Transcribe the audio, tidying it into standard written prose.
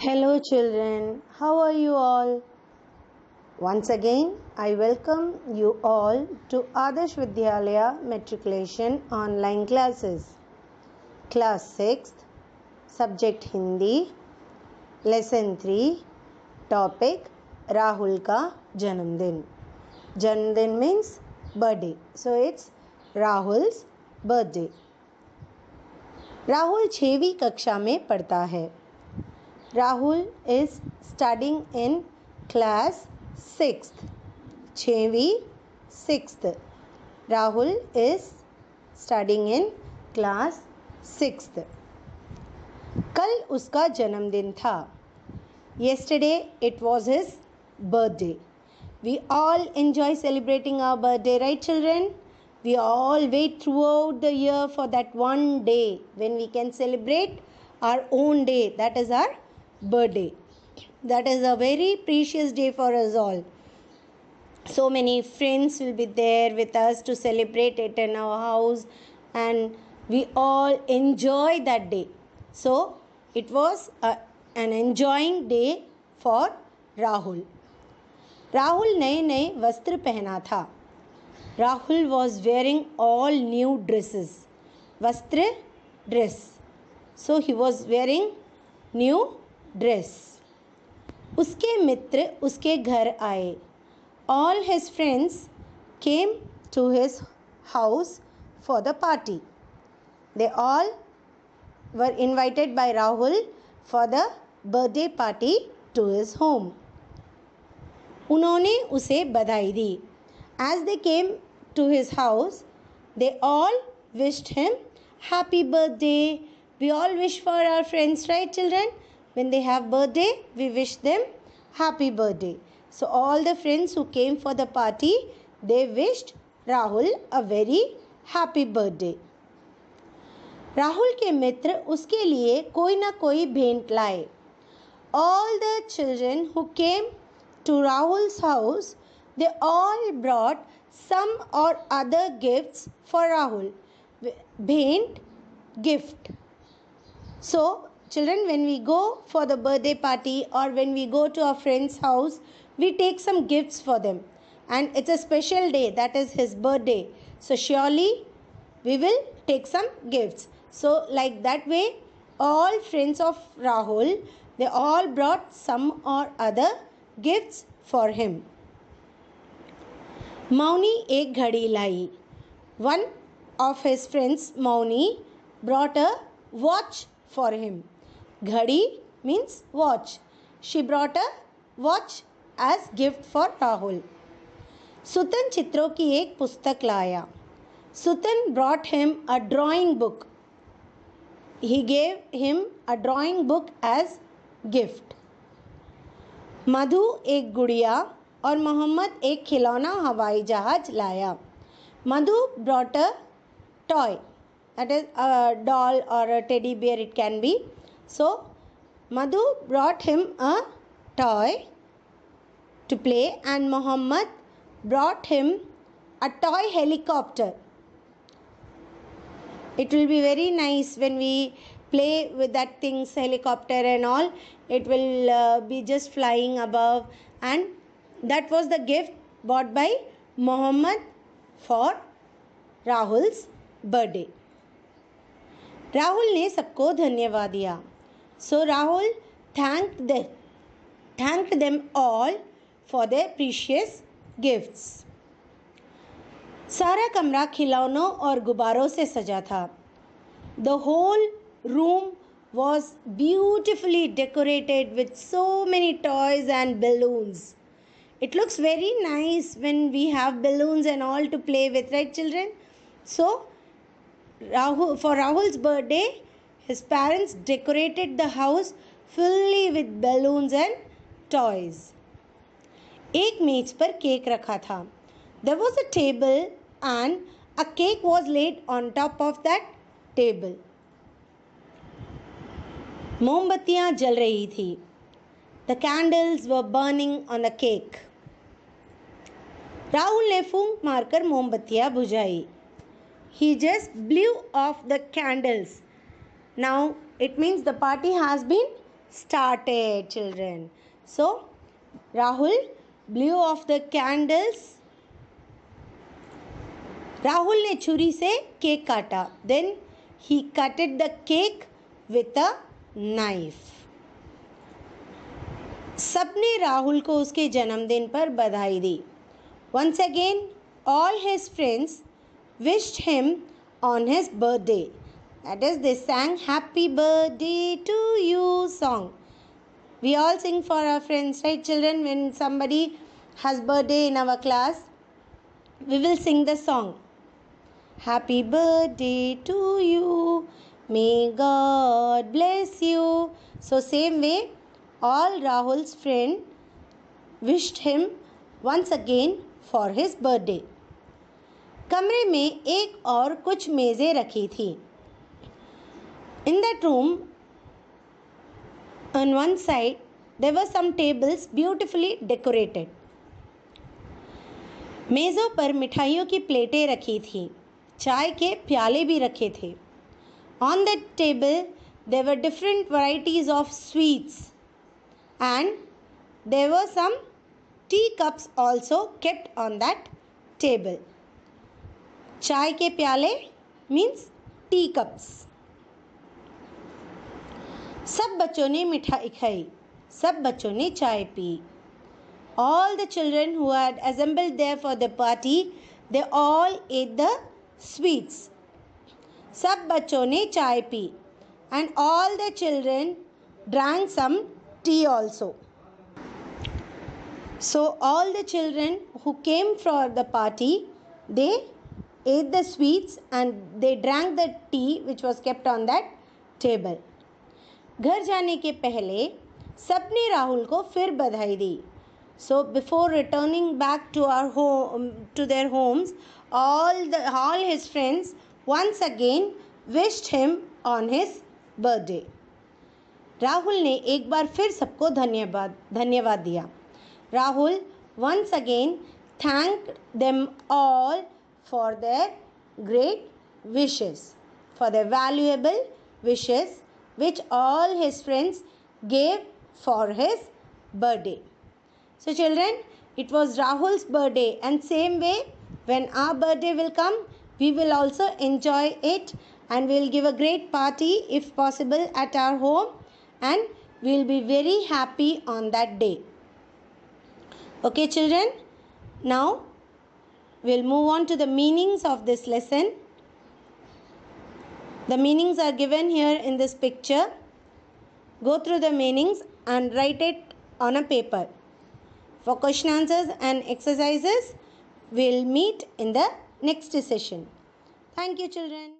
Hello, children. How are you all? Once again, I welcome you all to Adarsh Vidyalaya Matriculation online classes. Class 6th, Subject Hindi, Lesson 3, Topic Rahul ka Janamdin. Janamdin means birthday. So it's Rahul's birthday. Rahul 6वीं कक्षा में पढ़ता है. Rahul is studying in class 6th. 6वीं 6th. Rahul is studying in class 6th. कल उसका जन्मदिन था. Yesterday it was his birthday. We all enjoy celebrating our birthday, right children? We all wait throughout the year for that one day when we can celebrate our own day. That is our birthday. That is a very precious day for us all. So many friends will be there with us to celebrate it in our house, and we all enjoy that day. So it was an enjoying day for Rahul. Rahul नए नए वस्त्र पहना था. Rahul was wearing all new dresses. वस्त्र dress. So he was wearing new dress. उसके मित्र उसके घर आए. All his friends came to his house for the party. They all were invited by Rahul for the birthday party to his home. उन्होंने उसे बधाई दी. As they came to his house, they all wished him happy birthday. We all wish for our friends, right children? When they have birthday, we wish them happy birthday. So all the friends who came for the party, they wished Rahul a very happy birthday. Rahul के मित्र उसके लिए कोई ना कोई भेंट लाए. All the children who came to Rahul's house, they all brought some or other gifts for Rahul. Bhaint, gift. So, children, when we go for the birthday party or when we go to our friend's house, we take some gifts for them. And it's a special day, that is his birthday. So, surely we will take some gifts. So, like that way, all friends of Rahul, they all brought some or other gifts for him. Mauni एक घड़ी लाई. One of his friends, Mauni, brought a watch for him. घड़ी means watch. She brought a watch as gift for Rahul. सुतन चित्रों की एक पुस्तक लाया. Sutan brought him a drawing book. He gave him a drawing book as gift. मधु एक गुड़िया और मोहम्मद एक खिलौना हवाई जहाज लाया. मधु brought a toy, that is a doll or a teddy bear it can be. So Madhu brought him a toy to play and Mohammed brought him a toy helicopter. It will be very nice when we play with that things, helicopter and all. It will be just flying above, and that was the gift bought by Mohammed for Rahul's birthday. Rahul ने सबको धन्यवाद दिया. So Rahul thanked them all for their precious gifts. सारा कमरा खिलौनों और गुब्बारों से सजा था. The whole room was beautifully decorated with so many toys and balloons. It looks very nice when we have balloons and all to play with, right children? So for Rahul's birthday, his parents decorated the house fully with balloons and toys. एक मेज पर cake रखा था. There was a table and a cake was laid on top of that table. मोमबत्तियां जल रही थी. The candles were burning on the cake. Rahul ने फूंक मारकर मोमबत्तियां बुझाई. He just blew off the candles. Now it means the party has been started, children. So, Rahul blew off the candles. Rahul ने छुरी से केक काटा. Then he cutted the cake with a knife. सबने राहुल को उसके जन्मदिन पर बधाई दी. Once again, all his friends wished him on his birthday. That is, they sang Happy Birthday to You song. We all sing for our friends, right, children? When somebody has birthday in our class, we will sing the song. Happy birthday to you. May God bless you. So same way, all Rahul's friend wished him once again for his birthday. कमरे में एक और कुछ मेज़ें रखी थी. In that room, on one side, there were some tables beautifully decorated. मेज़ों पर मिठाइयों की प्लेटें रखी थी. चाय के प्याले भी रखे थे. On that table, there were different varieties of sweets, and there were some teacups also kept on that table. चाय के प्याले means teacups. सब बच्चों ने मिठाई खाई. सब बच्चों ने चाय P. All the children who had assembled there for the party, they all ate the sweets. सब बच्चों ने चाय P. And all the children drank some tea also. So all the children who came for the party, they ate the sweets and they drank the tea which was kept on that table. घर जाने के पहले सबने राहुल को फिर बधाई दी. So before returning back to our home, to their homes, all his friends once again wished him on his birthday. Rahul ने एक बार फिर सबको धन्यवाद दिया. Rahul once again thanked them all for their great wishes, for their valuable wishes which all his friends gave for his birthday. So children, it was Rahul's birthday, and same way when our birthday will come, we will also enjoy it and we will give a great party if possible at our home, and we will be very happy on that day. Okay children, now we will move on to the meanings of this lesson. The meanings are given here in this picture. Go through the meanings and write it on a paper. For question answers and exercises, we will meet in the next session. Thank you children.